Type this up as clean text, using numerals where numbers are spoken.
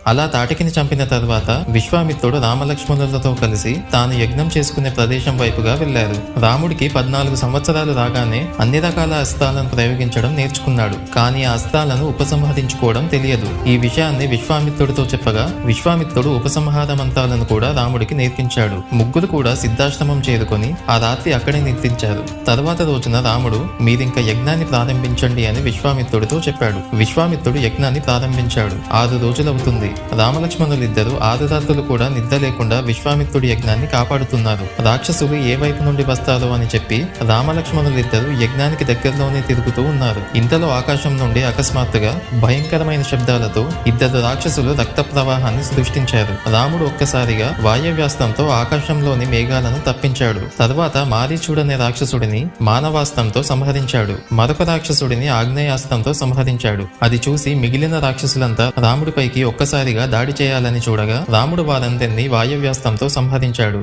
అలా తాటకిని చంపిన తర్వాత విశ్వామిత్రుడు రామలక్ష్మణులతో కలిసి తాను యజ్ఞం చేసుకునే ప్రదేశం వైపుగా వెళ్లారు. రాముడికి 14 సంవత్సరాలు రాగానే అన్ని రకాల అస్త్రాలను ప్రయోగించడం నేర్చుకున్నాడు. కానీ ఆ అస్త్రాలను ఉపసంహరించుకోవడం తెలియదు. ఈ విషయాన్ని విశ్వామిత్రుడితో చెప్పగా విశ్వామిత్రుడు ఉపసంహార మంత్రాలను కూడా రాముడికి నేర్పించాడు. ముగ్గురు కూడా సిద్ధాశ్రమం చేరుకొని ఆ రాత్రి అక్కడే నిద్రించారు. తర్వాత రోజున రాముడు మీరింక యజ్ఞాన్ని ప్రారంభించండి అని విశ్వామిత్రుడితో చెప్పాడు. విశ్వామిత్రుడు యజ్ఞాన్ని ప్రారంభించాడు. 6 రోజులవుతుంది. రామలక్ష్మణులిద్దరూ 6 రాత్రులు కూడా నిద్ర లేకుండా విశ్వామిత్రుడి యజ్ఞాన్ని కాపాడుతున్నారు. రాక్షసులు ఏ వైపు నుండి వస్తారో అని చెప్పి రామలక్ష్మణులిద్దరూ యజ్ఞానికి దగ్గరలోనే తిరుగుతూ ఉన్నారు. ఇంతలో ఆకాశం నుండి అకస్మాత్తుగా భయంకరమైన శబ్దాలతో 2 రాక్షసులు రక్త ప్రవాహాన్ని సృష్టించారు. రాముడు ఒక్కసారిగా వాయవ్యాస్త్రంతో ఆకాశంలోని మేఘాలను తప్పించాడు. తర్వాత మారీచుడనే రాక్షసుడిని మానవాస్త్రంతో సంహరించాడు. మరొక రాక్షసుడిని ఆగ్నేయాస్త్రంతో సంహరించాడు. అది చూసి మిగిలిన రాక్షసులంతా రాముడిపైకి ఒక్కసారిగా దాడి చేయాలని చూడగా రాముడు వారందరినీ వాయవ్యాస్త్రంతో సంహరించాడు.